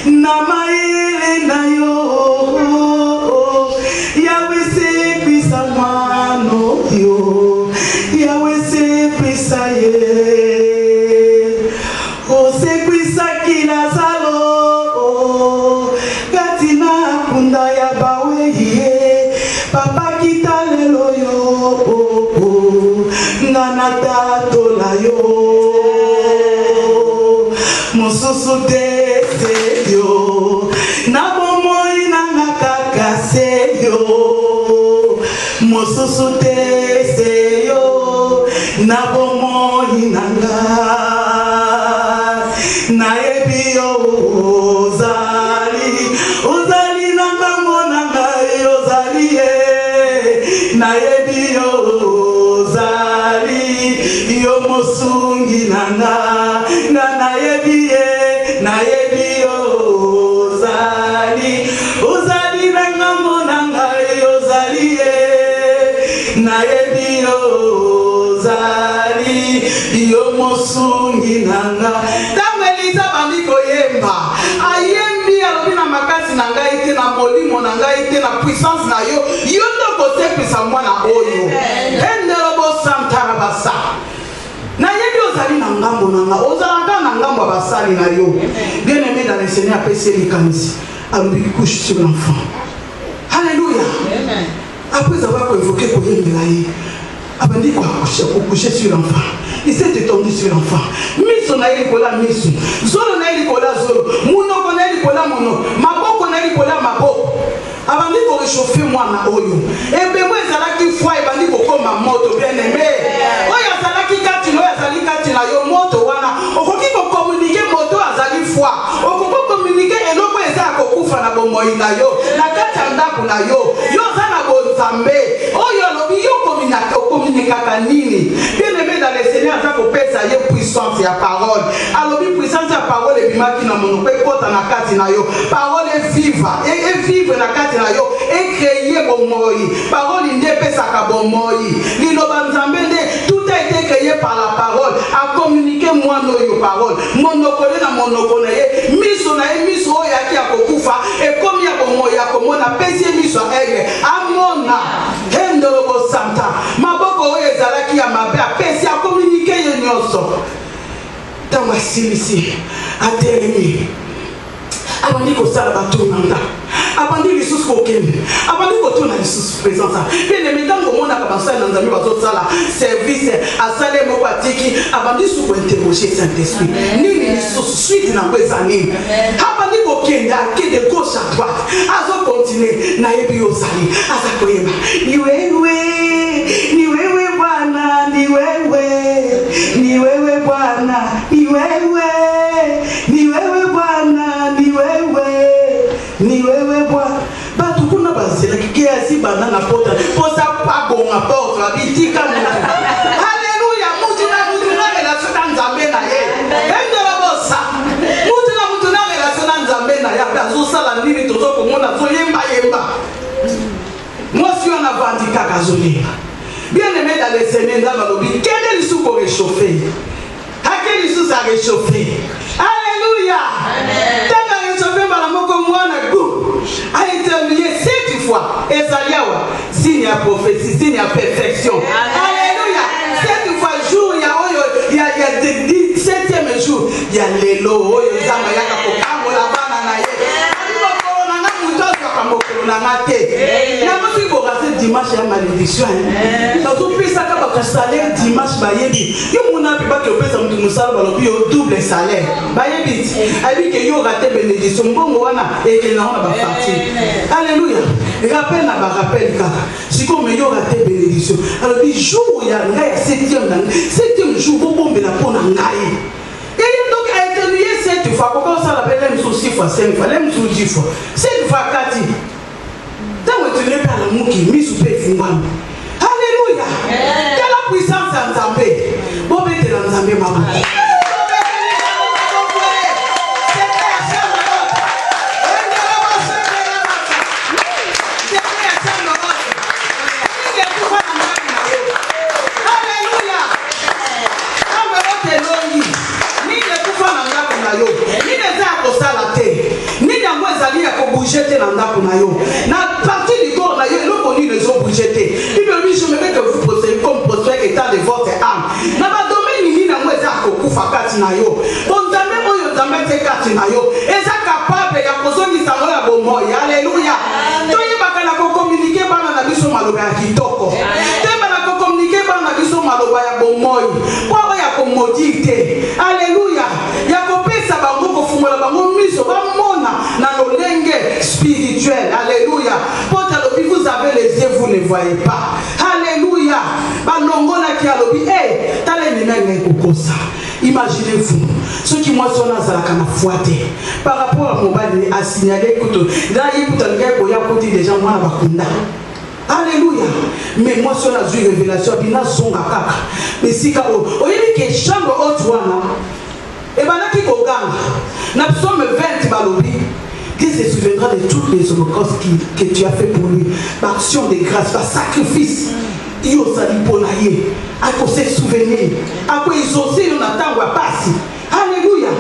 Speaker 1: na maele na yo yawe sepisa mano yo yawe sepisa ye o sepisa kilazalo katina kunda ya bawe ye papa kitalelo yo ngana tatola yo mosusu te yo na bomoi nanga kaka se yo mosusu te yo na bomoi nanga na ebi yo ozali nanga monanga ozali na ebi yo ozali yo mosungi nanga na ebi yo ozali nanga monanga ozali nayebi ozali yo mosungi nanga tango Elisa bandi koyemba ayembi alobi na makasi na ngai te na molimo na ngai te na puissance na yo yo tokosepesa mwana oyo endelobo santarabasa nayebi ozali na ngambo nanga ozalaka na ngambo ya basali na yo bien aimé dans le Seigneur apesi likanisi alobi couche sur l'enfant. Alléluia. Après avoir évoqué koyembela ye abandi coucher sur l'enfant. Il s'est étendu sur l'enfant. Miso na ye likola miso, zolo na ye likola zolo, munoko na ye likola mono, maboko na ye likola maboko. Abandi ko réchauffer mwana oyo. Ebemo ezalaki foi ebandi kokoma moto bien aimé. Oyo azalaki kati no azali kati na yo moto wana. Okoki ko communiquer moto azali foi. Okoko communiquer eloko eza kokufa na bomoi na yo. Na kati ya ndako na yo. Yo zana bonzambe. Oyo lobi yo communiquer nini. Bien aimé dans le Seigneur aza kopesa ye puissance ya parole. Alobi puissance ya parole ebimaki na monoko ekota na kati na yo. Parole est vive. Et vivre na kati na yo et créer bomoi. Parole nde pesaka bomoi. Liloba nzambe nde tout a été créé par la parole. A communiquer moi no parole. Monokole na monokole ye miso na ye miso oyo yaki akokufa et comme ya bomoi ya komona pesi miso ege amona hendolobo santa maboko oyo ezalaki ya mabe apesi a communiquer ye nyonso tango asilisi atelemi abandi kosala bato nanda abandi lisusu kokende abandi kotuna lisusu présence bien aimé ntango omonaka basali na nzambe bazosala service asale moko atiki abandi su kointerroger Saint-Esprit nini lisusu suite nango eza nini abandi kokende ake de gauche à droite azokontinue nayebi ozali aza koyeba niwewe Bwana niwewe Bwana niwewe Bwana ni wewe Bwana batu kuna bazela kiasi banana pota posa pagonga porte abitika muna. Haleluya. Mutu na relation na nzambe na ye endela bosa mutu na relation na nzambe na ye azo sala nini tozo komona zo yemba moi si on a vendu kakazolela bien aimé dans le Seigneur dans le lobby quel est le sous pour réchauffer à quel est le sous à réchauffer. Alléluia. A été oublié 7 fois. Ezaliawa, signe à prophétie, signe à perfection. Alléluia. 7 fois jour, il y a 7e jour, il y a l'élo, il y a dimanche ya malédiction tozopesaka bakasalaire dimanche bayebi yo mona mpe bakopesa mutu mosala balobi yo double salaire bayebi ti ayebi ke yo rate bénédiction mbongo wana ekende nango na baparti. Alléluia. Rappel na barappel kaka sikoyo yo rate bénédiction alobi jour ya ngai ya 7e jour bobombela mpo na ngai. Et donc a éternué 7 fois pourquoi ça l'appelle même sous 6 fois 5 fois même sous 10 fois 7 fois 4 tango tu n'es pas l'amour qui mis sous paix fungwami. Alléluia. Quelle la puissance en Nzambe. Bon bête dans Nzambe maman. Na partie du corps, na les ont bougé. Il me dit, je me mets que vous possédez comme prospect état de votre âme. Na ba domaine ni na mweza kokufa kati na yo. Bonzambe oyo nzambe kati na yo. Eza capable ya kozongi sango ya bomoi. Alléluia. Toye bakana ko communiquer bana na biso maloba ya kitoko. Teba na ko communiquer bana na biso maloba ya bomoi. Kwa ya ko modite. Alléluia. Ya ko pesa bango ko fungola bango miso ba mona na lolenge spirituel. Alléluia. Vous avez les yeux, vous ne voyez pas. Alléluia. Imaginez-vous, ceux qui moi sont dans la foi par rapport à mon bal à signaler que des gens Alléluia. Mais moi sur la révélation, mais si que chambre haute et ben qui na psaume 20 balobi Dieu se souviendra de toutes les holocaustes que tu as fait pour lui. Par action de grâce, par sacrifice. Il se souvenir. Après, ils ont aussi un attendre passer. Alléluia.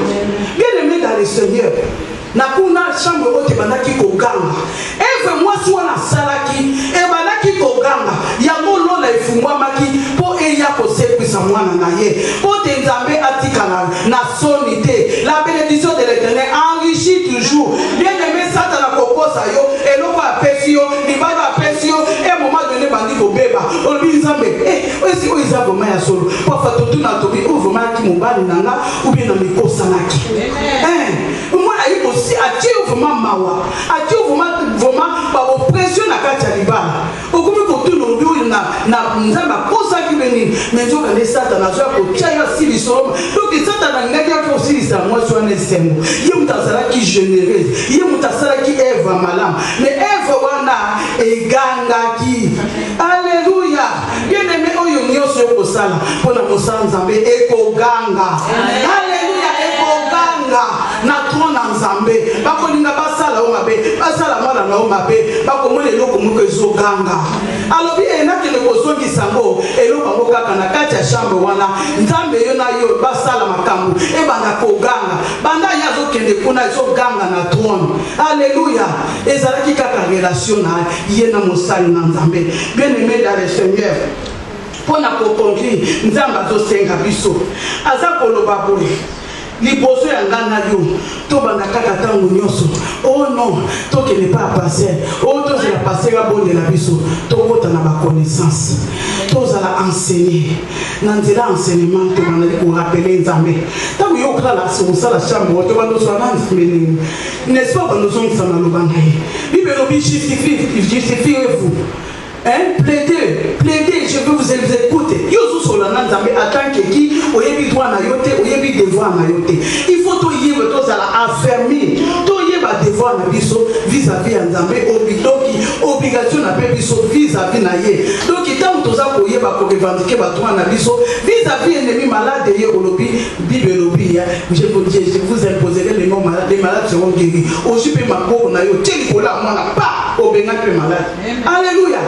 Speaker 1: Bien aimé dans le Seigneur. Nakuna chambre ote banaki koganga. Eve moi soit na salaki e banaki koganga. Ya molo la ifungwa maki po eya ko sepisa mwana na ye. Po tenzambe atikana na sonité. La bénédiction de l'Éternel enrichit toujours. Bien aimé Satan kokosa yo eloko apesi yo, libalo apesi yo e moment donné bandi ko beba. Olobi nzambe esi o izabo maya solo. Po fa totu na tobi o vraiment ki mobali nanga ou bien na mikosa naki. Aussi à Dieu vraiment mawa à Dieu vraiment par oppression na kati ya libala okomi kotu no bi na nzamba kosa ki beni mais jo kana Satan na zo ko tia si bisoma donc Satan na ngaki ko aussi ça moi so na sembo ye mutasala ki généreuse ye mutasala ki Eva malam mais Eva wana eganga ki alléluia bien aimé oyo nyoso ko sala pona mosanza be ekoganga alléluia ekoganga na trona nzambe bakolinga basala o mabe basala mwana na o mabe bakomona eloko moko ezoganga alobi enakende kozongisa ngo eloko ngo kaka na kati ya chambre wana nzambe yo na yo basala makambo ebanda koganga banda yazo kende kuna ezoganga na trone alléluia ezalaki kaka relation na ye na mosali na nzambe bien aimé dans le Seigneur pona kokonkli nzamba azosenga biso aza koloba boye liboso ya ngana yo to banda kaka tango nyonso oh non to ke ne pas passer oh to c'est la passer ga bonde la biso to kota na ba connaissance to za la enseigner na nzela enseignement to banda ko rappeler nzambe tango yo kala la so la chambre to banda so na nzambe n'est-ce pas banda so nzambe lo banda bible lo bi justifiez-vous. Hein? Plaidez, je veux vous écouter. Yosu solana nzambe attend qui oyebi droit na yote, oyebi devoir na yote. Il faut to yeba to la affermir. To yeba devoir na biso vis-à-vis nzambe obligation na biso vis-à-vis na ye. Donc tant to za ko yeba ko revendiquer ba droit na biso vis-à-vis ennemi malade ye olobi Bible lobi ya. Je vous imposerai les noms malades, les malades seront guéris. Ojupe makoko na yo teli ko la mwana pa obenga pe malade. Alléluia.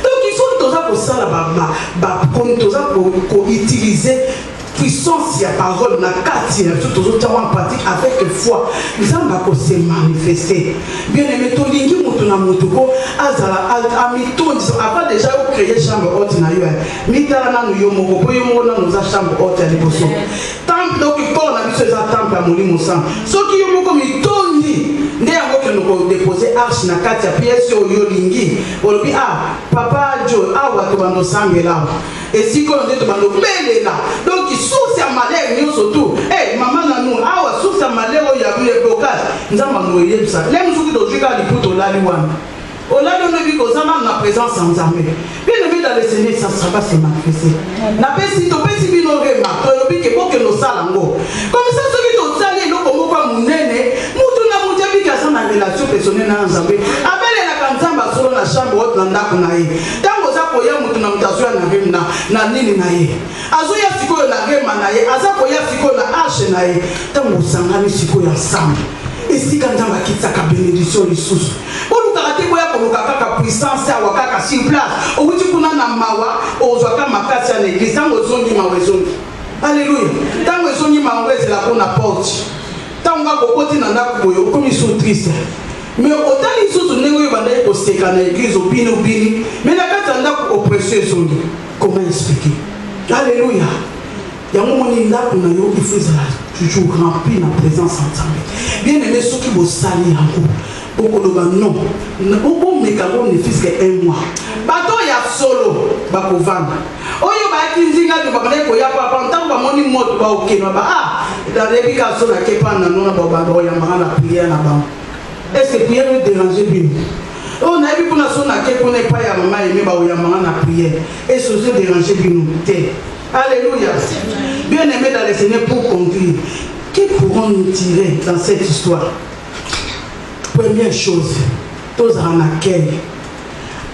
Speaker 1: Donc il faut que nous utiliser puissance ya parole na kati na tout autres en pratique avec foi nous allons se manifester bien aimé to lingi mutu na mutu ko azala amitondi avant déjà créer chambre haute na yo mitala na yo moko po yo mona nous a chambre haute ya liboso temple donc il faut na biso za temple ya molimo sang soki yo moko mitondi nde yango ke nous déposer arche na kati ya pièce yo lingi olobi papa Jo awa to bando sambela et si ko nde to bando belela donc source ya malheur nyonso tu mama na nous awa source ya malheur ya bile blocage nzamba no yebisa lem suki to jika liputo lali wana olalo no biko zama na présence nzambe bien aimé dans le Seigneur ça va se manifester na pesi to pesi bino rema to lobi ke boke no salango comme ça soki to tsali eloko moko munene mutu na mujabi ka sana relation personnelle na nzambe abele na kanzamba solo na chambre haute na ndako na ye tango za koya mutu na mutazo na rema na nini na ye azoya sikoyo na rema na ye aza koya sikoyo na arche na ye tango sangani sikoyo ensemble esika nzamba kitaka bénédiction lisusu olukaka te koya koluka kaka puissance awa kaka sur place owuti kuna na mawa ozwaka makasi ya na église tango ezongi mawa ezongi alléluia tango ezongi mawa ezela mpona porte tango akokoti na ndako boye okomi so triste mais otali lisusu ndenge oyo bandaki koseka na église obini mais na kati ya ndako oppression ezongi comment expliquer alléluia yango moni ndako na yo il faut ezala toujours rempli na présence ensemble bien aimé soki bosali yango okoloba non okomeka ngo ne fils que un mois bato ya solo bakovanda oyo bayaki nzinga to babandaki koya papa ntango bamoni moto baokendwa dayebi ka so nake pana nona baoyambanga na priere na bango est ce que priere dérange bino oyo nayebi mpona so nake mpona epai ya mama eme baoyambanga na priere et ce ozo dérange bino te. Alléluia. Bien aimé dans le Seigneur, pour conclure, que pourrons-nous tirer dans cette histoire? Première chose, tous en accueil.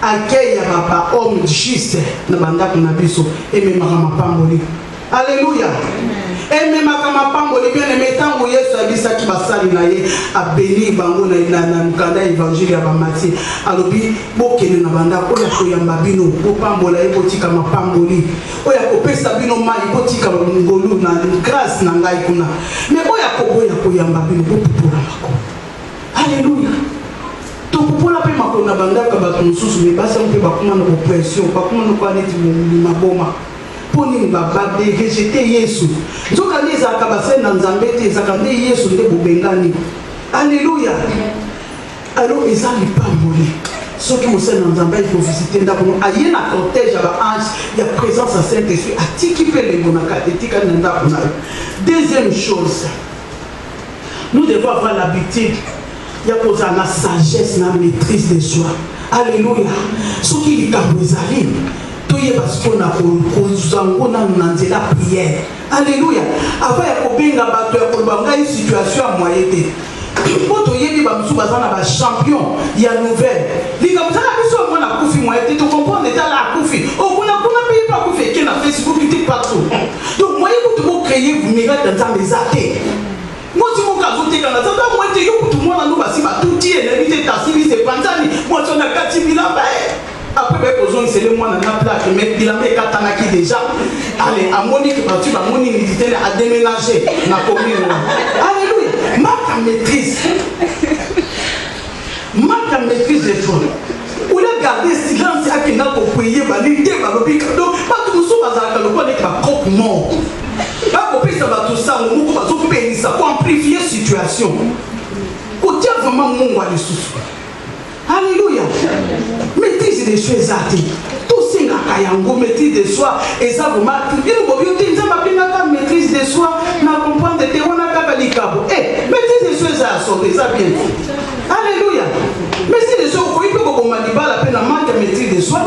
Speaker 1: Accueil à papa, homme juste, na banda kunabiso, et même à ma pamboli. Alléluia. Et même à Kamapambo, les bien-aimés, tant que Yesu a dit ça qui va s'allier, a béni Bango na Mukanda évangile à Bamati. Alors, Bokene Nabanda, Oya Koyambabino, Bopambola, Botika Mapamboli, Oya Kope Sabino Mali, Botika Mungolu, grâce Nangaikuna. Mais Oya Koboya Koyambabino, Bopura. Alléluia. Donc pour la paix, ma na banda kabato mususu mais basi on peut pas comment nos pression, pas comment nous connaître maboma. Pour nous baba de rejeter Yesu. Nzoka les akabase na Nzambe te zakande Yesu nde bobengani. Alléluia. Alors ils ont pas mourir. Ceux qui sont dans Nzambe il faut visiter ndako. Aye na cortège aba ange, il y a présence à Saint-Esprit. Atiki pe le monaka etika ndako na. Deuxième chose. Nous devons avoir l'habitude. Il y a posé la sagesse, la maîtrise de soi. Alléluia. Ce qui est dans les alliés, tout est parce qu'on a la prière. Alléluia. Avant, il y a une situation à moyenté. Quand il y a un champion, il y a une nouvelle. Il y a un tu comprends l'état là, Koufi. Oh, on a payé pas Koufi, qui a Facebook, qui est partout. Donc, moi, vous créez, vous mettez dans les athées. Moi, si vous avez dit que moi, je suis tout le monde a tout dit, et c'est Panzani. Moi, je suis 4 000 après, c'est le mois de la plaque, mais il a mis Katanaki déjà. Allez, à Monique, tu vas Monique, il a déménagé dans la commune. Alléluia. Marque maîtrise. Marque maîtrise des choses. Où il a gardé silence à qui n'a pas prié, validé, validé. Donc, pas tout le monde a gardé ma propre mort. Pour amplifier la situation. Alléluia. Maîtrise des choses athées. Tout ce qui est maîtrise de soi. Et ça vous marque. Maîtrise de soi. Maîtrise des choses à sauver. Ça bien. Alléluia. Maîtrise des choses. Il faut maîtrise de soi.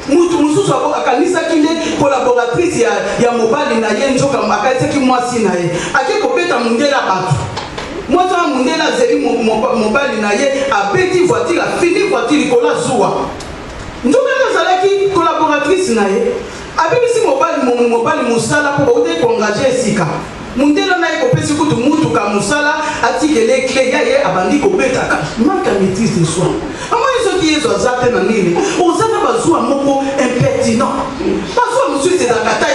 Speaker 1: Mususu akanisa kile collaboratrice ya mobali na ye njoka makaise ki mwasi na ye ake kopeta mundela batu mwato mundela zeli mobali na ye abeti voiture fini voiture kola zuwa njoka nazalaki collaboratrice na ye abibisi mobali musala po ote kongaje sika mundela na ye kopesi kutu mutu ka musala atikele clé ya ye abandi kopeta ka manque maîtrise de soi. Qui est zaté na nini ozana bazwa moko impertinent bazwa monsieur c'est la kata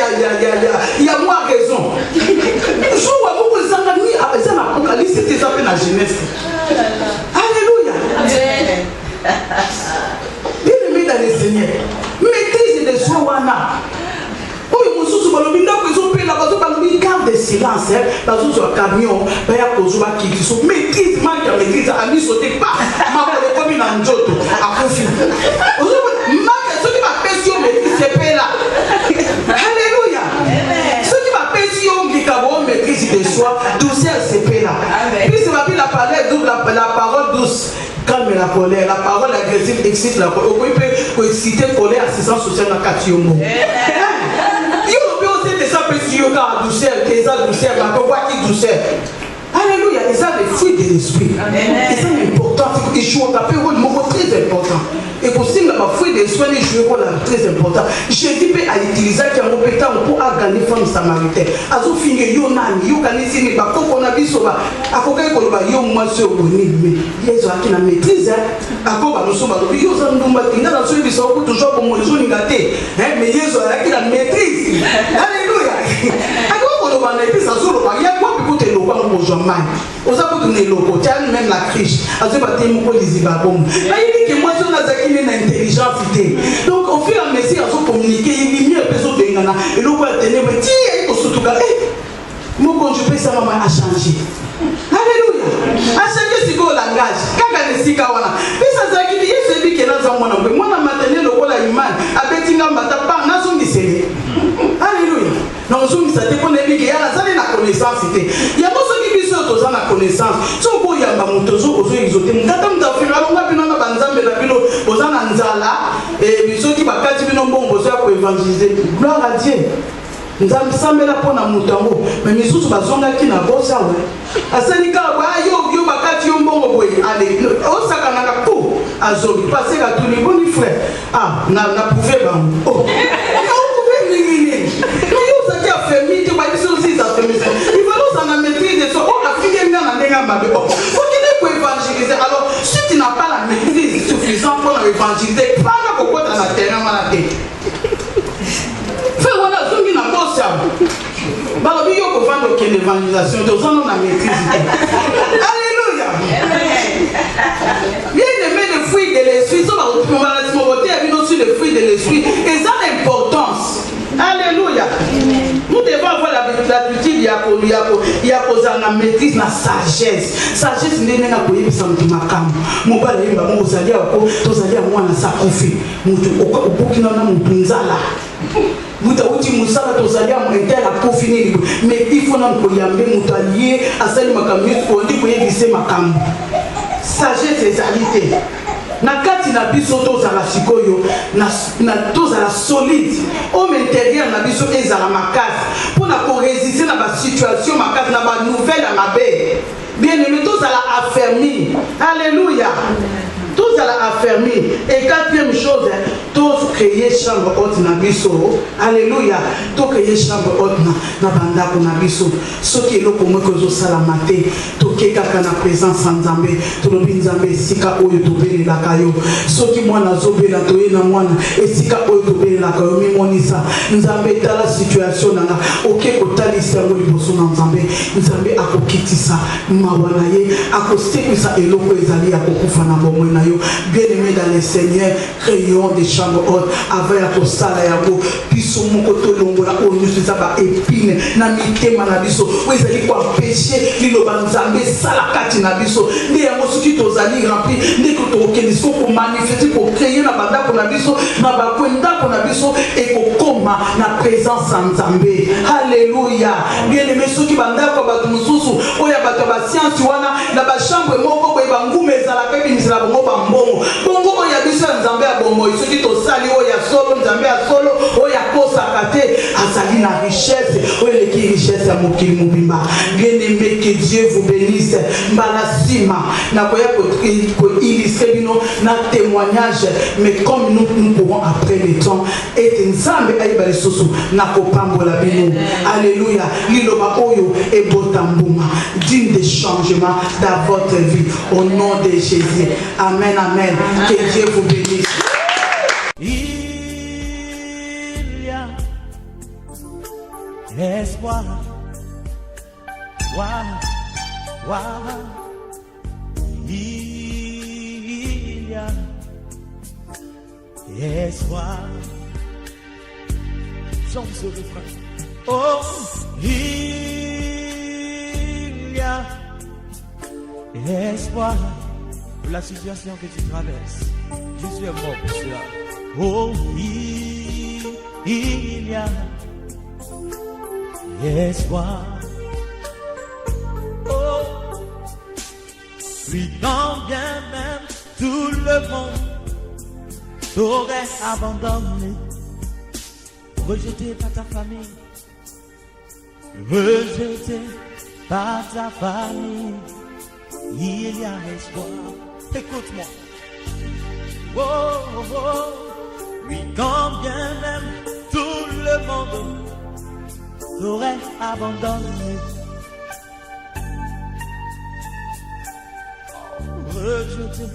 Speaker 1: ya moi raison joua moko zanga ni abeza na apocalypse c'était ça na jeunesse. Alléluia. Bien-aimé dans le Seigneur, maîtrise de soi wana oyo mususu balobi ndako ezopela bazo balobi garde de silence bazo zo camion baya kozuba kikiso maîtrise manque ya maîtrise ami sauter pas makolo komi na njoto akufi ozo manque soki ba pesio maîtrise sepela. Alléluia. Soki ba pesio ngikabo maîtrise de soi douceur sepela. Puis c'est ma la parole double la parole douce calme la colère, la parole agressive excite la colère. On peut exciter colère, assistance sociale dans Katiomo. Alléluia, et ça les fruits de l'esprit. Et ça c'est important, il joue un rôle très important. Et pour ça, les fruits de l'esprit jouent un rôle très important. Jésus peut utiliser qui a compétent pour gagner femme samaritaine. Azo finir yo nani, yo kanisi ni ba koko na biso ba. Akoka ko ba yo mwasi oboni mais Yesu akina maîtrise akoba muso ba yo za ndumba tinga na so biso ko toujours ko mo zo ngate. Mais Yesu akina maîtrise. Alléluia. Et puis ça sort il y a quoi pour te loba pour jamais oza pour donner logo tiens même la criche azo ba te moko liziba bom il dit que moi je na zakine na intelligence donc au fur et à mesure azo communiquer il mieux besoin de ngana et le quoi tenir mais ti ko sutuka mon conjugué ça maman a changé. Alléluia. A changé ce langage kaka ne sika wana puis ça zakine yesu bi ke na za mwana ngwe mwana matene lokola imani abetinga mbata pa na zo ngisele. Alléluia. Non, je ne sais pas si il y a la connaissance. Il y a ceux qui sont dans la connaissance. Si on peut y avoir un motozo, on peut exoter. Quand on a fait la loi, on a banzambe la pilo, on a nzala et ceux qui va quatre binons bon, on pour évangéliser. Gloire à Dieu. Nous avons samé la peau dans Moutango, mais nous sommes dans zone qui n'a pas ça. Asanika, yo bakati yo mbongo boy. Allez, on s'accana pour azobi. Passer à tous les bons frères. Ah, n'a pouvé bam. Oh. Famille, tu vas dire aussi, ça Bana kokota na terrain wana te. Fais wana zongi na boss ya. Balobi yo ko vendre que l'évangélisation de zone na maîtrise. Alléluia. Bien aimé les fruits de l'esprit, on va sur les fruits de l'esprit et ça a l'importance. Alléluia. Nous devons avoir l'habitude, il y a la maîtrise, la sagesse. Sagesse, n'est pas pour y sans tout ma cam. Mon père est là, mon salia, à moi, na sacrifice. Mon bouquin, mon punzala. Mutauti musala tozalia mwente la kofini mais il faut non koyambe mutalier asali makambi ko ndi ko yebise makambi sagesse ezalité na kati na biso tozala sikoyo na tozala solide homme intérieur na biso ezala makasi pour na ko résister na ba situation makasi na ba nouvelle mabe bien aimé tozala affermi. Alléluia. Tous à la affermi. Et quatrième chose, tous créer chambre haute na biso. Alléluia. Tous créer chambre haute na banda ko na biso. Ce qui est là pour moi que je salamate. Tout qui kaka na présence en Zambé. Tout le Nzambé sika oyo to beli la kayo. Ce qui moi na zobe la toye na mwana et sika oyo to beli la kayo mi monisa. Nzambé ta la situation nanga. OK ko talisa mo liboso na Nzambé. Nzambé akokitisa mawana ye akosekisa eloko ezali akokufa na bomwe na. Bien-aimés dans le Seigneur, créons des chambres hautes avec la postale à Yako. Piso mokoto longola onu saba épine na mitema na biso. Oui, ça dit quoi péché, lilo banzambe sala kati na biso. Ndi yango soki tozali rempli, ndi ko tokenisco pour manifester pour créer na banda ko na biso, na bakwenda ko na biso et ko koma na présence en Nzambe. Alléluia. Bien-aimés soki banda ko batu mususu, oya batu ba science wana na ba chambre moko boye bangume ezala ka bimisala bongo bongo bongo ya biso Nzambe ya bongo soki to sali o ya solo Nzambe ya solo o ya kosa kate azali na richesse o eleki richesse ya mokili mobimba. Bien aimé, que Dieu vous bénisse. Mbala sima na koya ko illustrer bino na témoignage mais comme nous pourrons après le temps et Nzambe ayeba lisusu na kopambola bino. Alléluia. Liloba oyo e botambuma digne de changement dans votre vie au nom de Jésus. Amen, amen. Que Dieu vous bénisse.
Speaker 2: Il y a espoir. Il y a espoir. Chante ce refrain. Oh, il y a espoir. Pour la situation que tu traverses, Jésus est mort pour cela. Oh, il y a espoir. Oh, puis quand bien même tout le monde t'aurait abandonné, rejeté par ta famille, rejeté par ta famille, il y a espoir. Écoute-moi. Oh, oh, oh. Oui, quand bien même tout le monde t'aurait abandonné, rejeté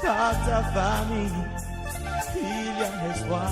Speaker 2: par ta famille, il y a espoir.